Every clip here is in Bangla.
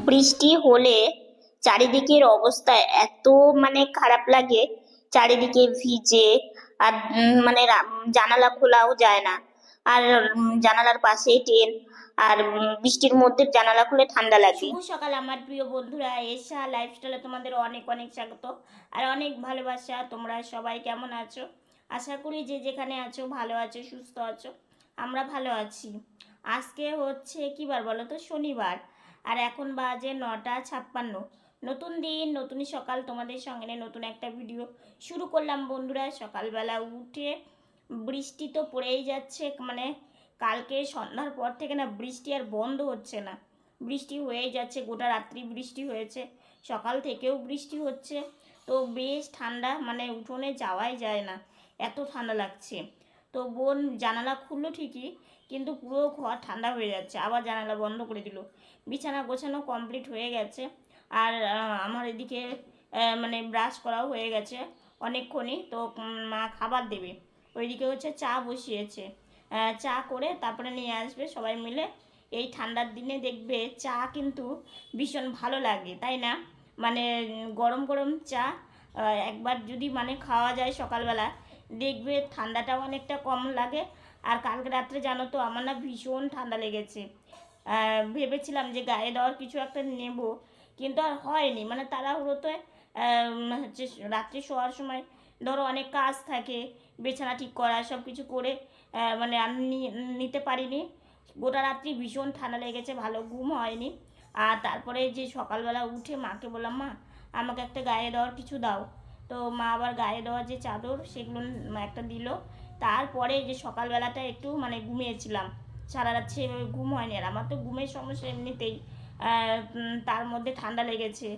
বৃষ্টি হলে চারিদিকের অবস্থা এত খারাপ লাগে, চারিদিকে ভিজে। আর জানালা খোলাও যায় না। আর জানালার পাশেই ট্রেন। আর বৃষ্টির মধ্যে জানালা খুলে ঠান্ডা লাগে। শুভ সকাল আমার প্রিয় বন্ধুরা, এশা লাইফস্টাইলে তোমাদের অনেক অনেক স্বাগত আর অনেক ভালোবাসা। তোমরা সবাই কেমন আছো? আশা করি যে যেখানে আছো ভালো আছো, সুস্থ আছো। আমরা ভালো আছি। আজকে হচ্ছে কি বার বলো তো? শনিবার। আর এখন বাজে 9:56। নতুন দিন, নতুন সকাল, তোমাদের সঙ্গে নিয়ে নতুন একটা ভিডিও শুরু করলাম বন্ধুরা। সকালবেলা উঠে বৃষ্টি তো পড়েই যাচ্ছে, কালকে সন্ধ্যার পর থেকে না বৃষ্টি আর বন্ধ হচ্ছে না। বৃষ্টি হয়েই যাচ্ছে, গোটা রাত্রি বৃষ্টি হয়েছে, সকাল থেকেও বৃষ্টি হচ্ছে। তো বেশ ঠান্ডা, উঠোনে যাওয়াই যায় না, এত ঠান্ডা লাগছে। তো বোন জানালা খুললো ঠিকই, কিন্তু পুরো ঘর ঠান্ডা হয়ে যাচ্ছে। আবার জানালা বন্ধ করে দিল। বিছানা গোছানো কমপ্লিট হয়ে গেছে। আর আমার এদিকে ব্রাশ করাও হয়ে গেছে অনেকক্ষণই। তো মা খাবার দেবে, ওইদিকে হচ্ছে চা বসিয়েছে। চা করে তারপরে নিয়ে আসবে সবাই মিলে। এই ঠান্ডার দিনে দেখবে চা কিন্তু ভীষণ ভালো লাগে, তাই না? গরম গরম চা একবার যদি খাওয়া যায় সকালবেলা, দেখবে ঠান্ডাটাও অনেকটা কম লাগে। আর কালকে রাত্রে জানো তো আমার না ভীষণ ঠান্ডা লেগেছে। ভেবেছিলাম যে গায়ে দেওয়ার কিছু একটা নেব, কিন্তু আর হয়নি। তাড়াহুড়োতে হচ্ছে রাত্রে শোয়ার সময় ধরো অনেক কাজ থাকে, বিছানা ঠিক করা, সব কিছু করে আর নিতে পারিনি। গোটা রাত্রি ভীষণ ঠান্ডা লেগেছে, ভালো ঘুম হয়নি। আর তারপরে যে সকালবেলা উঠে মাকে বললাম, মা আমাকে একটা গায়ে দেওয়ার কিছু দাও। তো মা আবার গায়ে দেওয়ার যে চাদর সেগুলো একটা দিল। তারপরে যে সকালবেলাটা একটু ঘুমিয়েছিলাম, সারা রাত সেভাবে ঘুম হয়নি। আর আমার তো ঘুমের সমস্যা এমনিতেই, তার মধ্যে ঠান্ডা লেগেছে,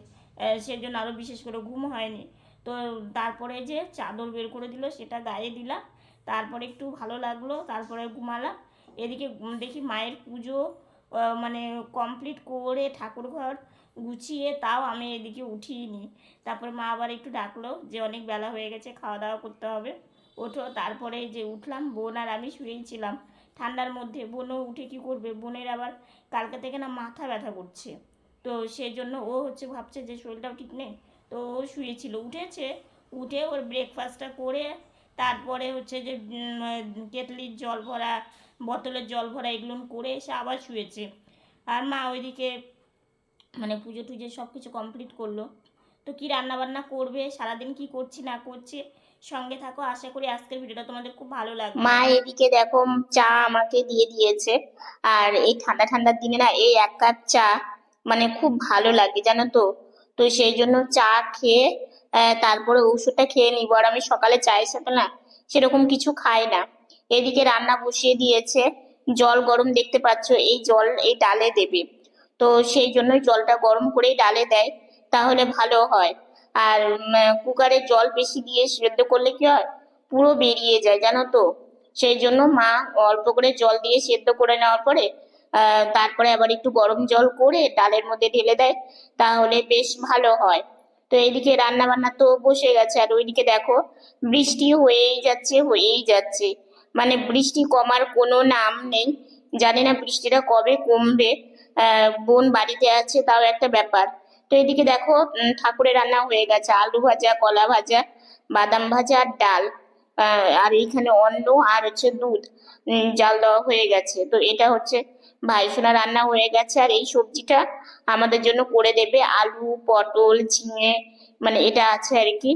সেজন্য আরও বিশেষ করে ঘুম হয়নি। তো তারপরে যে চাদর বের করে দিল সেটা গায়ে দিলাম, তারপরে একটু ভালো লাগলো, তারপরে ঘুমালাম। এদিকে দেখি মায়ের পুজো কমপ্লিট করে ঠাকুর ঘর গুছিয়ে তাও আমি এদিকে উঠিনি। তারপরে মা আবার একটু ডাকলো যে অনেক বেলা হয়ে গেছে, খাওয়া দাওয়া করতে হবে, ওঠো। তারপরে যে উঠলাম, বোন আর আমি শুয়েছিলাম ঠান্ডার মধ্যে। বোনও উঠে কি করবে, বোনের আবার কালকে থেকে না মাথা ব্যথা করছে। তো সেজন্য ও হচ্ছে ভাবছে যে শরীরটাও ঠিক নেই। তো ও শুয়েছিল, উঠেছে, উঠে ওর ব্রেকফাস্টটা করে তারপরে হচ্ছে যে কেটলির জল ভরা, বোতলের জল ভরা এগুলো করে এসে আবার শুয়েছে। আর মা ওইদিকে পুজো টুজো সব কিছু কমপ্লিট করলো। তো কি রান্না বান্না করবে, সারাদিন কি করছি না করছি, সঙ্গে থাকো। আশা করি আজকের ভিডিওটা তোমাদের খুব ভালো লাগবে। মা এদিকে দেখো চা আমাকে দিয়ে দিয়েছে। আর এই ঠান্ডা ঠান্ডার দিনে না এই এক কাপ চা খুব ভালো লাগে, জানো তো। তো সেই জন্য চা খেয়ে তারপরে ওষুধটা খেয়ে নিবো। আর আমি সকালে চায়ের সাথে না সেরকম কিছু খাই না। এদিকে রান্না বসিয়ে দিয়েছে, জল গরম দেখতে পাচ্ছ, এই জল এই ডালে দেবে। তো সেই জন্যই জলটা গরম করেই ডালে দেয়, তাহলে ভালো হয়। আর কুকারে জল বেশি দিয়ে সেদ্ধ করলে কি হয়, পুরো বেরিয়ে যায়, জানো তো। সেই জন্য মা অল্প করে জল দিয়ে সেদ্ধ করে নেওয়ার পরে তারপরে আবার একটু গরম জল করে ডালের মধ্যে ঢেলে দেয়, তাহলে বেশ ভালো হয়। তো এইদিকে রান্না বান্না তো বসে গেছে। আর ওইদিকে দেখো বৃষ্টি হয়েই যাচ্ছে হয়েই যাচ্ছে, বৃষ্টি কমার কোনো নাম নেই। জানি না বৃষ্টিটা কবে কমবে। বোন বাড়িতে আছে তাও একটা ব্যাপার। তো এদিকে দেখো ঠাকুরের রান্না হয়ে গেছে, আলু ভাজা, কলা ভাজা, বাদাম ভাজা আর ডাল। আর এইখানে অন্ন আর হচ্ছে দুধ জাল দেওয়া হয়ে গেছে। তো এটা হচ্ছে ভাইফোঁটা রান্না হয়ে গেছে। আর এই সবজিটা আমাদের জন্য করে দেবে আলু, পটল, ঝিঙে, এটা আছে আর কি।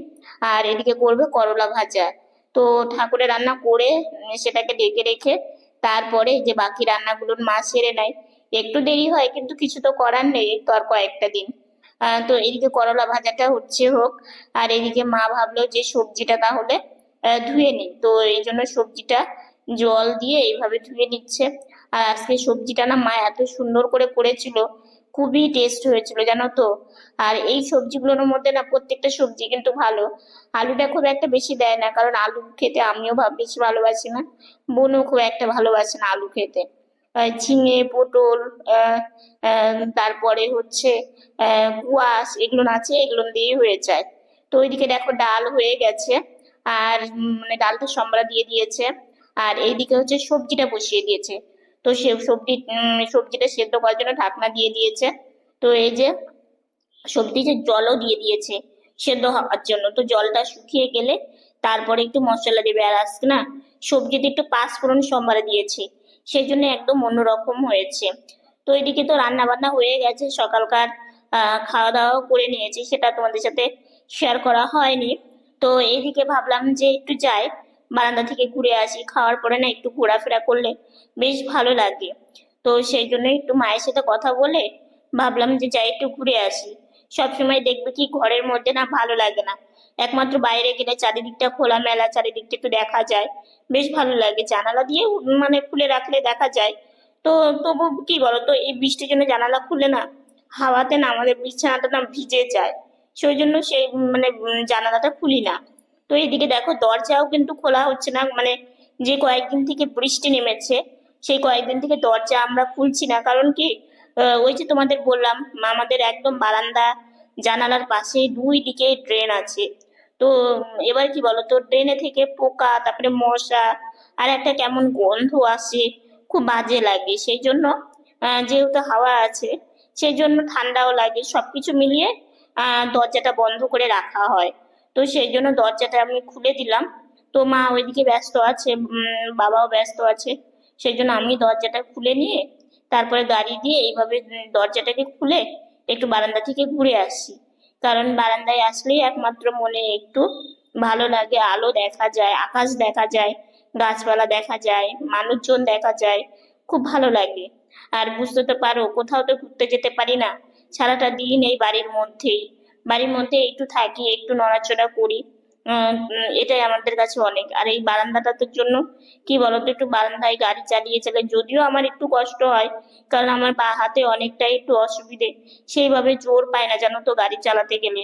আর এদিকে করবে করলা ভাজা। তো ঠাকুরের রান্না করে সেটাকে ডেকে রেখে তারপরে যে বাকি রান্নাগুলোর মা সেরে নেয়। একটু দেরি হয়, কিন্তু কিছু তো করার নেই, তো আর কয়েকটা দিন। তো এদিকে করলা ভাজাটা হচ্ছে হোক। আর এদিকে মা ভাবলো যে সবজিটা তাহলে ধুয়ে নিই, তো এই জন্য সবজিটা জল দিয়ে এইভাবে ধুয়ে নিচ্ছে। আর আজকে সবজিটা না মা এত সুন্দর করে করেছিল, খুবই টেস্ট হয়েছিল, জানো তো। আর এই সবজিগুলোর মধ্যে না প্রত্যেকটা সবজি কিন্তু ভালো। আলুটা খুব একটা বেশি দেয় না, কারণ আলু খেতে আমিও বেশি ভালোবাসি না, বোনও খুব একটা ভালোবাসে না আলু খেতে। ঝিঙে, পটল, তারপরে হচ্ছে কুয়াশ, এগুলো আছে, এগুলো দিয়ে হয়ে যায়। তো ওইদিকে দেখো ডাল হয়ে গেছে। আর ডালটা সম্বরা দিয়ে দিয়েছে। আর এইদিকে হচ্ছে সবজিটা বসিয়ে দিয়েছে। তো সে সবজিটা সেদ্ধ করার জন্য ঢাকনা দিয়ে দিয়েছে। তো এই যে সবজিতে জলও দিয়ে দিয়েছে সেদ্ধ হওয়ার জন্য, তো জলটা শুকিয়ে গেলে তারপরে একটু মশলা দেবে। আর আজকে না সবজিতে একটু পাঁচফোড়ন সোমবারে দিয়েছি, সেই জন্য একদম অন্যরকম হয়েছে। তো এদিকে তো রান্না বান্না হয়ে গেছে, সকালকার খাওয়া দাওয়াও করে নিয়েছি, সেটা তোমাদের সাথে শেয়ার করা হয়নি। তো এইদিকে ভাবলাম যে একটু যাই, বারান্দা থেকে ঘুরে আসি, খাওয়ার পরে না একটু ঘোরাফেরা করলে বেশ ভালো লাগে। তো সেই জন্য একটু মায়ের সাথে কথা বলে ভাবলাম যে যাই একটু ঘুরে আসি। সবসময় দেখবে কি ঘরের মধ্যে না ভালো লাগে না, একমাত্র বাইরে গেলে চারিদিকটা খোলামেলা, চারিদিকটা একটু দেখা যায়, বেশ ভালো লাগে। জানালা দিয়ে মানে খুলে রাখলে দেখা যায়। তো তবু কি বলতো, এই বৃষ্টির জন্য জানালা খুলে না হাওয়াতে না আমাদের বিছানাটা না ভিজে যায়, সেই জন্য সেই মানে জানালাটা খুলি না। তো এইদিকে দেখো দরজাও কিন্তু খোলা হচ্ছে না, মানে যে কয়েকদিন থেকে বৃষ্টি নেমেছে সেই কয়েকদিন থেকে দরজা আমরা খুলছি না। কারণ কি, ওই যে তোমাদের বললাম, আমাদের একদম বারান্দা জানালার পাশে দুই দিকে ড্রেন আছে। তো এবার কি বলতো, ড্রেনে থেকে পোকা, তারপরে মশা, আর একটা কেমন গন্ধ আসে, খুব বাজে লাগে। সেই জন্য যেহেতু হাওয়া আছে সেই জন্য ঠান্ডাও লাগে, সবকিছু মিলিয়ে দরজাটা বন্ধ করে রাখা হয়। তো সেই জন্য দরজাটা আমি খুলে দিলাম। তো মা ওইদিকে ব্যস্ত আছে, বাবাও ব্যস্ত আছে, সেই জন্য আমি দরজাটা খুলে নিয়ে তারপরে গাড়ি দিয়ে এইভাবে দরজাটাকে খুলে একটু বারান্দা থেকে ঘুরে আসি। কারণ বারান্দায় আসলেই একমাত্র মনে একটু ভালো লাগে, আলো দেখা যায়, আকাশ দেখা যায়, গাছপালা দেখা যায়, মানুষজন দেখা যায়, খুব ভালো লাগে। আর বুঝতে তো পারো, কোথাও তো ঘুরতে যেতে পারি না, সারাটা দিন এই বাড়ির মধ্যে একটু থাকি, একটু নড়াচড়া করি। এটাই আমাদের কাছে অনেক। আর এই বারান্দাটার জন্য কি বলতো, একটু বারান্দায় গাড়ি চালিয়ে চালিয়ে যদিও আমার একটু কষ্ট হয়, কারণ আমার বা হাতে অনেকটাই একটু অসুবিধে, সেইভাবে জোর পায় না জানো তো গাড়ি চালাতে গেলে,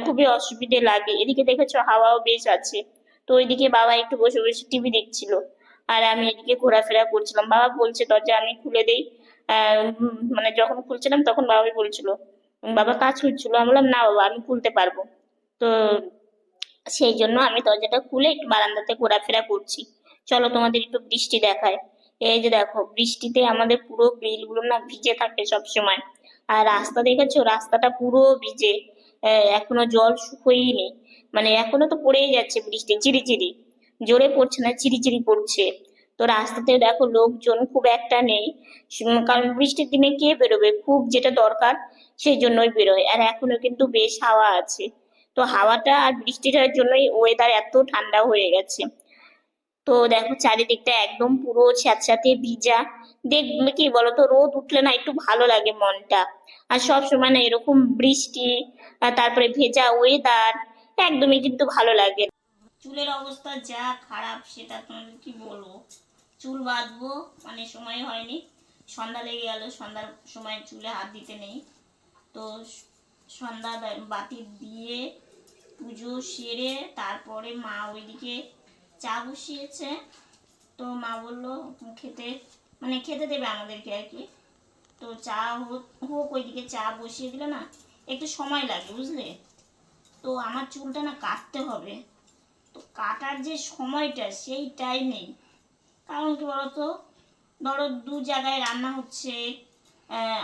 খুবই অসুবিধে লাগে। এদিকে দেখেছো হাওয়াও বেশ আছে। তো ওইদিকে বাবা একটু বসে বসে টিভি দেখছিল, আর আমি এদিকে ঘোরাফেরা করছিলাম। বাবা বলছে দরজা আমি খুলে দেই, মানে যখন খুলছিলাম তখন বাবাই বলছিল, বাবা কাজ করছিল, আমি বললাম না বাবা আমি খুলতে পারবো। তো সেই জন্য আমি দরজাটা খুলে একটু বারান্দাতে ঘোরাফেরা করছি। চলো তোমাদের একটু বৃষ্টি দেখায়। এই যে দেখো বৃষ্টিতে আমাদের পুরো গ্রিলগুলো না ভিজে থাকে সব সময়। আর রাস্তা দেখেছো, রাস্তাটা পুরো ভিজে, এখনো জল শুকোয়নি, মানে এখনো তো পড়েই যাচ্ছে বৃষ্টি, চিরিচিরি, জোরে পড়ছে না, চিরিচিরি পড়ছে। তো রাস্তাতে দেখো লোকজন খুব একটা নেই, কারণ বৃষ্টির দিনে কে বেরোবে, খুব যেটা দরকার সেই জন্যই বেরোয়। আর এখনো কিন্তু বেশ হাওয়া আছে। তো হাওয়াটা আর বৃষ্টিটার জন্যই ওয়েদার এত ঠান্ডা হয়ে গেছে। তো দেখো চারিদিকটা একদম পুরো স্যাঁতস্যাঁতে ভিজা। দেখবে কি বলতো, রোদ উঠলে না একটু ভালো লাগে মনটা, আর সব সময় না এরকম বৃষ্টি আর তারপরে ভেজা ওয়েদার একদমই কিন্তু ভালো লাগে না। চুলের অবস্থা যা খারাপ সেটা তোমাদের কি বলবো, চুল বাঁধবো মানে সময় হয়নি, সন্ধ্যা লেগে গেল, সন্ধ্যার সময় চুলে হাত দিতে নেই। তো সন্ধ্যা বাতি দিয়ে পুজো সেরে তারপরে মা ওইদিকে চা বসিয়েছে। তো মা বললো খেতে, মানে খেতে দেবে আমাদেরকে আর কি। তো চা হোক হোক, ওইদিকে চা বসিয়ে দিলে না একটু সময় লাগে বুঝলে। তো আমার চুলটা না কাটতে হবে, তো কাটার যে সময়টা সেইটাই নেই। কারণ কি বলতো, ধরো দু জায়গায় রান্না হচ্ছে,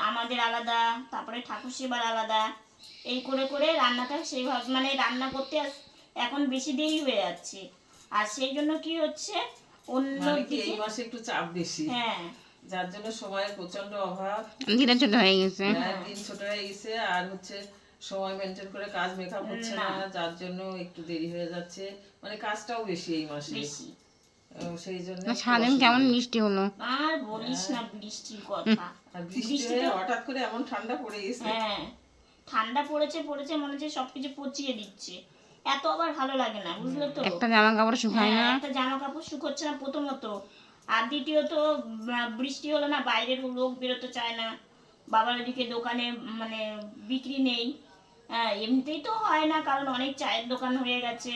আমাদের আলাদা, তারপরে ঠাকুর সেবার আলাদা, এই করে করে রান্নাটা সেইভাবে মানে রান্না করতে এখন বেশি দেরি হয়ে যাচ্ছে। আর সেই জন্য কি হচ্ছে, অন্য মানে কি দিকে এই মাসে একটু চাপ বেশি, হ্যাঁ যার জন্য সময়ের প্রচন্ড অভাব। দিনটা ছোট হয়ে গেছে। হ্যাঁ, দিন ছোট হয়ে গেছে, আর হচ্ছে সময় মেনটেন করে কাজ মেকআপ হচ্ছে না না, যার জন্য একটু দেরি হয়ে যাচ্ছে। মানে কাজটাও বেশি এই মাসে, বেশি। সেই জন্য না, একটু সারাদিন কেমন অসুবিধে। মিষ্টি হলো। আর বলিস না বৃষ্টির কথা, আর বৃষ্টি হয়ে বৃষ্টিতে হঠাৎ করে এমন ঠান্ডা পড়ে গেছে। হ্যাঁ ঠান্ডা পড়েছে পড়েছে, মনে হচ্ছে সবকিছু পচিয়ে দিচ্ছে, এত আবার ভালো লাগে না বুঝলে তো। একটা জামা কাপড় শুকায় হ্যাঁ না। একটা জামা কাপড় শুকোচ্ছে না প্রথমত, আর দ্বিতীয়ত বৃষ্টি হলো না বাইরের লোক বেরোতে চায় না। বাবার ওদিকে দোকানে মানে বিক্রি নেই, এমনিতেই তো হয় না, কারণ অনেক চায়ের দোকান হয়ে গেছে,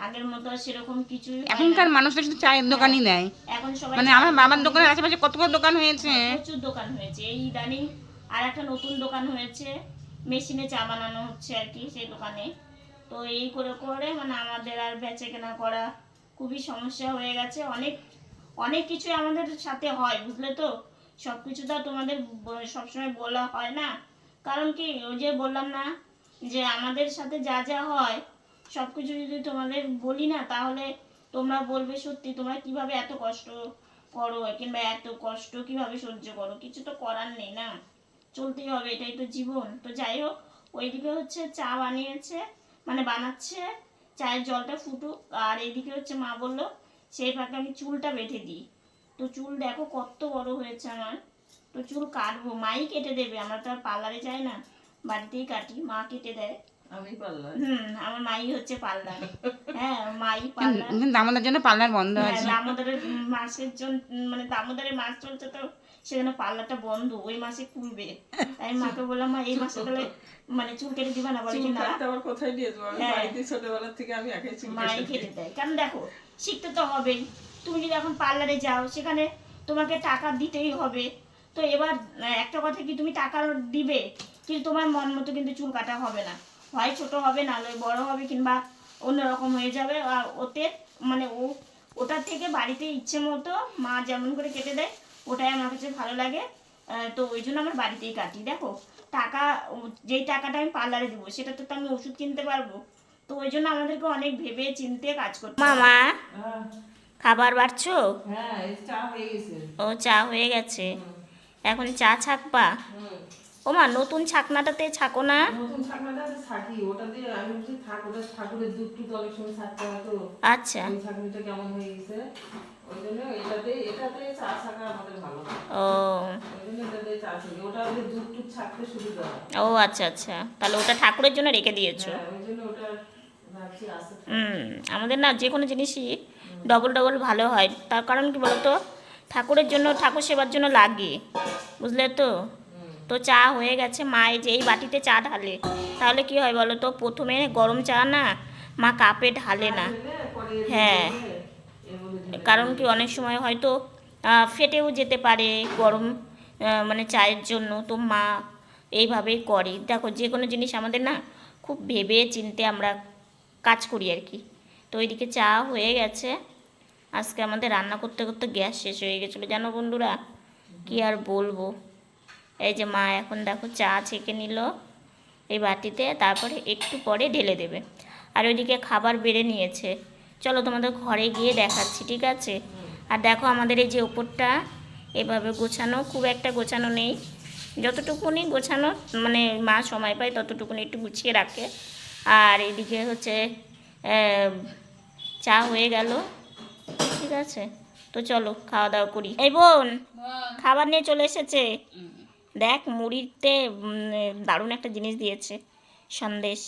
আগের মতো আর সেরকম কিছুই হয় না। এখনকার মানুষরা শুধু চায়ের হ্যাঁ, দোকানই দেয়। এখন সবাই মানে চায়ের আমার বাবার দোকানই দোকানের দেয়। আশেপাশে কতগুলো দোকান হয়েছে। প্রচুর দোকান হয়েছে এই ইদানিং, আর একটা নতুন দোকান হয়েছে, মেশিনে চা বানানো হচ্ছে আর কি সেই দোকানে। তো এই করে করে মানে আমাদের আর বেচে কেনা করা খুবই সমস্যা হয়ে গেছে। অনেক অনেক কিছু আমাদের সাথে হয় বুঝলে তো, সব কিছু তো আর তোমাদের সবসময় বলা হয় না। কারণ কি ওই যে বললাম না যে আমাদের সাথে যা যা হয় সব কিছু যদি তোমাদের বলি না তাহলে তোমরা বলবে সত্যি তোমরা কিভাবে এত কষ্ট করো কিংবা এত কষ্ট কিভাবে সহ্য করো, কিছু তো করার নেই না, চলতেই হবে, এটাই তো জীবন। তো যাই হোক, ওইদিকে হচ্ছে চা বানিয়েছে, মানে বানাচ্ছে, চায়ের জলটা ফুটুক, আর এইদিকে হচ্ছে মা বললো সেই ফাঁকে আমি চুলটা বেঁধে দিই। তো চুল দেখো কত বড় হয়েছে আমার, তো চুল কাটবো, মাই কেটে দেবে, আমরা তো আর পার্লারে যাই না, বাড়িতেই কাটি, মা কেটে দেয়। আমি পারলাম। আমার মাই হচ্ছে পার্লার, হ্যাঁ মাই পার্লার। কিন্তু আমাদের জন্য পার্লার বন্ধ হ্যাঁ, আছে। দামোদরের মাসের জন্য, মানে দামোদরের মাস চলছে তো সেজন্য পার্লারটা বন্ধ, ওই মাসে খুলবে। তাই মাকে বললাম মা এই মাসে তাহলে মানে চুল কেটে দিবা না, বলে কি চুল না, কাটতে আবার কোথায় নিয়ে যাবো? আমি হ্যাঁ। বাড়িতে ছোটবেলা থেকে আমি একাই চুল মাই কেটে কেটে দিই। দেয়। কারণ দেখো শিখতে তো হবেই, তুমি যদি এখন পার্লারে যাও সেখানে তোমাকে টাকা দিতেই হবে। তো এবার একটা কথা কি, তুমি টাকা দিবে কিন্তু তোমার মন মতো কিন্তু চুল কাটা হবে না, হয় ছোট হবে না হলে বড় হবে কিংবা অন্যরকম হয়ে যাবে। আর ওতে মানে ওটার থেকে বাড়িতে ইচ্ছে মতো মা যেমন করে কেটে দেয় ওটাই আমার কাছে ভালো লাগে। তো ওই জন্য আমার বাড়িতেই কাটি। দেখো টাকা, যেই টাকাটা আমি পার্লারে দেবো সেটাতে তো আমি ওষুধ কিনতে পারবো, তো ওই জন্য আমাদেরকে অনেক ভেবে চিন্তে কাজ করতে হবে। মামা হ্যাঁ, খাবার বাড়ছো? হ্যাঁ, এই চা হয়ে গেছে। ও চা হয়ে গেছে, এখন চা ছাকবা? হুম। ও মা নতুন ছাকনাটাতে ছাকো না? নতুন ছাকনাটা আছে ছাকি, ওটা দিয়ে আমি বলছি থাক, ওটা ঠাকুরের দুধ টুধ অনেক সময় ছাকতে হয় তো। আচ্ছা। ওই ছাকনিটা কেমন হয়ে গেছে, ওই জন্য এটাতে চা ছাকা আমাদের ভালো হয়। ও ওই জন্য এটাতে চা ছাকি, ওটা দিয়ে দুধ টুধ ছাকতে সুবিধা হয়। ও আচ্ছা আচ্ছা, তাহলে ওটা ঠাকুরের জন্য রেখে দিয়েছো। হ্যাঁ, ওই জন্য ওটা ভাবছি আসতে থাক। আমাদের না যে কোনো জিনিসই ডবল ডবল ভালো হয়, তার কারণ কি বলতো, ঠাকুরের জন্য, ঠাকুর সেবার জন্য লাগে, বুঝলে তো। তো চা হয়ে গেছে, মা এই যে এই বাটিতে চা ঢালে, তাহলে কি হয় বলো তো, প্রথমে গরম চা না মা কাপে ঢালে না, পরে হ্যাঁ, এর মধ্যে ঢেলে কারণ কি অনেক সময় হয়তো ফেটেও যেতে পারে গরম মানে চায়ের জন্য, তো মা এইভাবেই করে। দেখো যে কোনো জিনিস আমাদের না খুব ভেবে চিন্তে আমরা কাজ করি আর কি। তো ওইদিকে চা হয়ে গেছে, আজকে আমাদের রান্না করতে করতে গ্যাস শেষ হয়ে গেছিলো জানো বন্ধুরা, কি আর বলবো। এই যে মা এখন দেখো চা ছেঁকে নিল এই বাটিতে, তারপরে একটু পরে ঢেলে দেবে। আর ওইদিকে খাবার বেড়ে নিয়েছে, চলো তোমাদের ঘরে গিয়ে দেখাচ্ছি, ঠিক আছে। আর দেখো আমাদের এই যে ওপরটা এভাবে গোছানো, খুব একটা গোছানো নেই, যতটুকুনি গোছানো মানে মা সময় পায় ততটুকুনি একটু গুছিয়ে রাখে। আর এদিকে হচ্ছে চা হয়ে গেল, ঠিক আছে। তো চলো খাওয়া দাওয়া করি। এই বোন খাবার নিয়ে চলে এসেছে, দেখ মুড়িতে দারুণ একটা জিনিস দিয়েছে, সন্দেশ।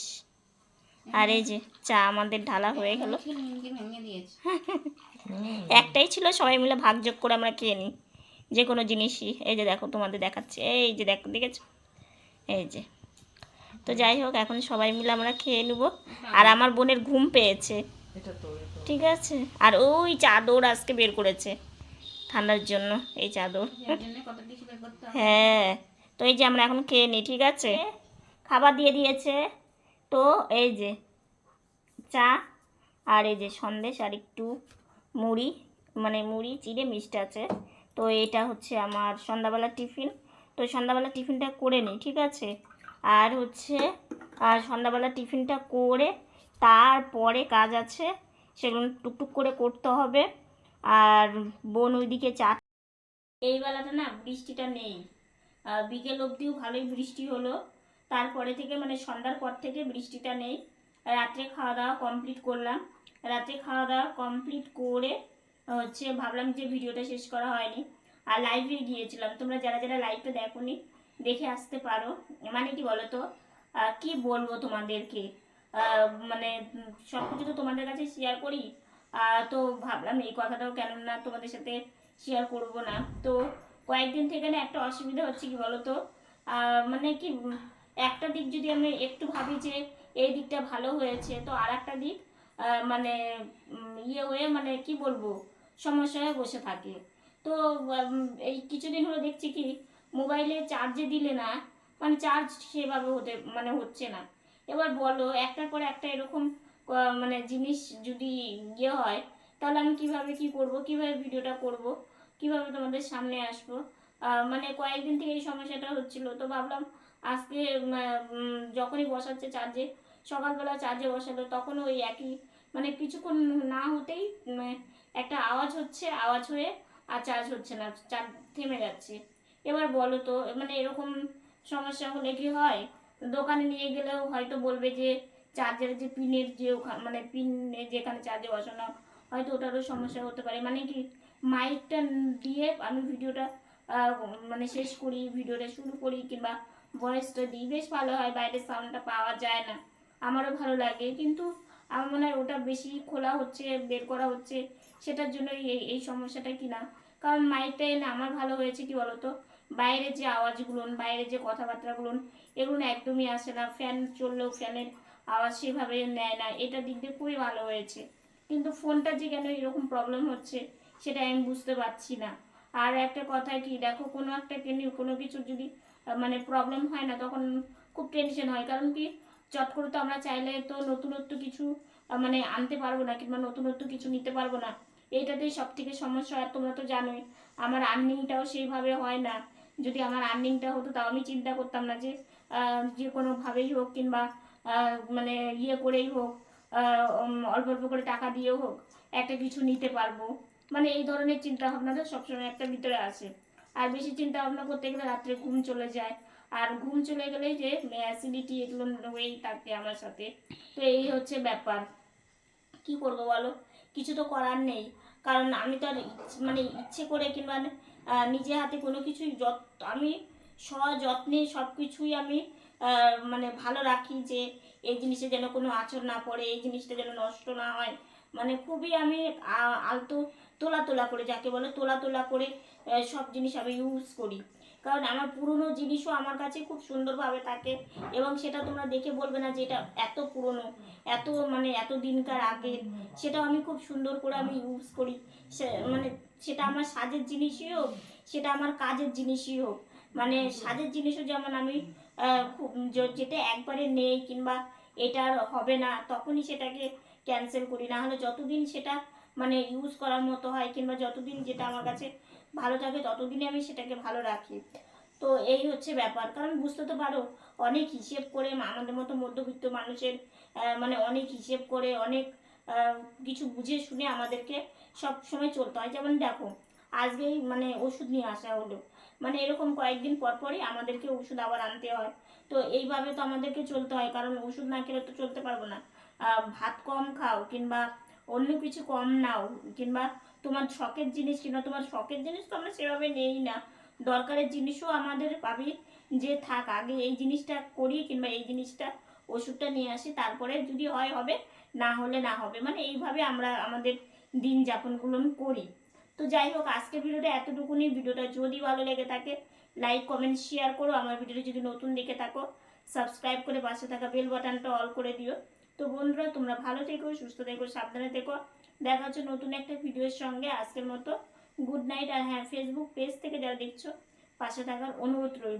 আর এই যে চা আমাদের ঢালা হয়ে গেল, ভেঙে দিয়েছে। একটাই ছিল, সবাই মিলে ভাগযোগ করে আমরা খেয়ে নিই যে কোনো জিনিসই। এই যে দেখো তোমাদের দেখাচ্ছে, এই যে দেখো দেখেছো, এই যে। তো যাই হোক এখন সবাই মিলে আমরা খেয়ে নেব। আর আমার বোনের ঘুম পেয়েছে, এটা তো ঠিক আছে। আর ওই চাদর আজকে বের করেছে ঠান্ডার জন্য, এই চাদর, হ্যাঁ। তো এই যে আমরা এখন খেয়ে নিই, ঠিক আছে। খাবার দিয়ে দিয়েছে, তো এই যে চা আর এই যে সন্দেশ আর একটু মুড়ি, মানে মুড়ি চিড়ে মিষ্টি আছে। তো এটা হচ্ছে আমার সন্ধ্যাবেলা টিফিন। তো সন্ধ্যাবেলা টিফিনটা করে নিই, ঠিক আছে। আর হচ্ছে আর সন্ধ্যাবেলা টিফিনটা করে তারপরে কাজ আছে, সেগুলো টুকটুক করে করতে হবে। আর বোন ওইদিকে চা, এই বেলাটা না বৃষ্টিটা নেই, বিকেল অবধিও ভালোই বৃষ্টি হলো, তারপরে থেকে মানে সন্ধ্যার পর থেকে বৃষ্টিটা নেই। রাত্রে খাওয়া দাওয়া কমপ্লিট করলাম, রাত্রে খাওয়া দাওয়া কমপ্লিট করে হচ্ছে ভাবলাম যে ভিডিওটা শেষ করা হয়নি, আর লাইভে গিয়েছিলাম, তোমরা যারা যারা লাইভটা দেখোনি দেখে আসতে পারো। মানে কি বলো তো, কি বলবো তোমাদেরকে, মানে সব কিছু তো তোমাদের কাছে শেয়ার করি, তো ভাবলাম এই কথাটাও কেন না তোমাদের সাথে শেয়ার করব না। তো কয়েকদিন থেকে না একটা অসুবিধা হচ্ছে কি বলো তো, মানে কি একটা দিক যদি আমি একটু ভাবি যে এই দিকটা ভালো হয়েছে, তো আর একটা দিক মানে ইয়ে হয়ে মানে কি বলবো সমস্যা হয়ে বসে থাকে। তো এই কিছুদিন হলো দেখছি কি মোবাইলে চার্জে দিলে না মানে চার্জ সেভাবে হচ্ছে না। এবার বলো একটার পর একটা এরকম মানে জিনিস যদি ইয়ে হয়, তাহলে আমি কিভাবে কি করব, কিভাবে ভিডিওটা করব, কিভাবে তোমাদের সামনে আসবো। মানে কয়েকদিন থেকে এই সমস্যাটা হচ্ছিল, তো ভাবলাম আজকে যখনই বসাচ্ছে চার্জে, সকালবেলা চার্জে বসালো তখন ওই একই মানে কিছুক্ষণ না হতেই একটা আওয়াজ হচ্ছে, আওয়াজ হয়ে আর চার্জ হচ্ছে না, চার্জ থেমে যাচ্ছে। এবার বলো তো মানে এরকম সমস্যা হলে কি হয়? দোকানে নিয়ে গেলেও হয়তো বলবে যে চার্জের যে পিনের যে মানে পিন যেখানে চার্জে বসানো হয়তো ওটারও সমস্যা হতে পারে। মানে কি মাইকটা দিয়ে আমি ভিডিওটা মানে শেষ করি, ভিডিওটা শুরু করি কিংবা ভয়েসটা দিই, বেশ ভালো হয়, বাইরের সাউন্ডটা পাওয়া যায় না, আমারও ভালো লাগে। কিন্তু আমার মনে হয় ওটা বেশি খোলা হচ্ছে, বের করা হচ্ছে, সেটার জন্য এই সমস্যাটা কিনা। কারণ মাইকটা এনে আমার ভালো হয়েছে কি বলতো, বাইরের যে আওয়াজগুলো, বাইরের যে কথাবার্তাগুলো, এগুলো একদমই আসে না, ফ্যান চললেও ফ্যানের আওয়াজ সেভাবে নেয় না, এটা দিক দিয়ে খুবই ভালো হয়েছে। কিন্তু ফোনটা যে কেন এরকম প্রবলেম হচ্ছে সেটা আমি বুঝতে পারছি না। আর একটা কথা কি দেখো, কোনো একটা কোনো কিছু যদি মানে প্রবলেম হয় না তখন খুব টেনশন হয়। কারণ কি চট করে তো আমরা চাইলে তো নতুনত্ব কিছু মানে আনতে পারবো না কিংবা নতুনত্ব কিছু নিতে পারবো না, এইটাতেই সব থেকে সমস্যা। আর তোমরা তো জানোই আমার আর্নিংটাও সেইভাবে হয় না। যদি আমার আর্নিংটা হতো তাও আমি চিন্তা করতাম না যে যে কোনোভাবেই হোক কিংবা মানে ইয়ে করেই হোক, অল্প অল্প করে টাকা দিয়েও হোক একটা কিছু নিতে পারবো। মানে এই ধরনের চিন্তা ভাবনাটা সবসময় একটা ভিতরে আসে। আর বেশি চিন্তা ভাবনা করতে গেলে রাত্রে ঘুম চলে যায়, আর ঘুম চলে গেলেই যে অ্যাসিডিটি এগুলো হয়েই থাকে আমার সাথে। তো এই হচ্ছে ব্যাপার, কি করবো বলো, কিছু তো করার নেই। কারণ আমি তো আর মানে ইচ্ছে করে কিংবা নিজে হাতে কোনো কিছুই আমি সযত্নে সব কিছুই আমি মানে ভালো রাখি যে এই জিনিসটা যেন কোনো আঁচড় না পড়ে, এই জিনিসটা যেন নষ্ট না হয়। মানে খুবই আমি আলতো তোলা তোলা করে, যাকে বলে তোলা তোলা করে সব জিনিস আমি ইউজ করি। কারণ আমার পুরনো জিনিসও আমার কাছে খুব সুন্দরভাবে থাকে, এবং সেটা তোমরা দেখে বলবে না যে এটা এত পুরনো, এত মানে এত দিনকার আগে, সেটাও আমি খুব সুন্দর করে আমি ইউজ করি। মানে সেটা আমার সাজের জিনিসই হোক, সেটা আমার কাজের জিনিসই হোক। মানে সাজের জিনিসও যেমন আমি খুব যেটা একবারে নেই কিংবা এটা আর হবে না তখনই সেটাকে ক্যান্সেল করি, না হলে যতদিন সেটা মানে ইউজ করার মতো হয় কিংবা যতদিন যেটা আমার কাছে ভালো থাকে ততদিনই আমি সেটাকে ভালো রাখি। তো এই হচ্ছে ব্যাপার। কারণ বুঝতে তো পারো অনেক হিসেব করে আমাদের মতো মধ্যবিত্ত মানুষের মানে অনেক হিসেব করে অনেক কিছু বুঝে শুনে আমাদেরকে সব সময় চলতে হয়। যেমন দেখো আজকেই মানে ওষুধ নিয়ে আসা হলো, মানে এরকম কয়েকদিন পর পরই আমাদেরকে ওষুধ আবার আনতে হয়। তো এইভাবে তো আমাদেরকে চলতে হয়, কারণ ওষুধ না খেলে তো চলতে পারবো না। ভাত কম খাও কিংবা অন্য কিছু কম নাও, কিংবা তোমার শখের জিনিস কিংবা তোমার শখের জিনিস তো আমরা সেভাবে নেই না, দরকারের জিনিসও আমাদের পাবি যে থাক আগে এই জিনিসটা করি কিংবা এই জিনিসটা ওষুধটা নিয়ে আসি, তারপরে যদি হয় হবে, না হলে না হবে। মানে এইভাবে আমরা আমাদের দিন যাপনগুলো করি। তো যাই হোক আজকের ভিডিওটা এতটুকুনি। ভিডিওটা যদি ভালো লেগে থাকে লাইক কমেন্ট শেয়ার করো। আমার ভিডিওটা যদি নতুন দেখে থাকো সাবস্ক্রাইব করে পাশে থাকা বেল বাটনটা অল করে দিও। তো বন্ধুরা তোমরা ভালো থেকো, সুস্থ থেকো, সাবধানে থেকো। দেখা হচ্ছে নতুন একটা ভিডিওর সঙ্গে। আজকের মতো গুড নাইট। আর হ্যাঁ, ফেসবুক পেজ থেকে যারা দেখছো পাশে থাকার অনুরোধ রইল।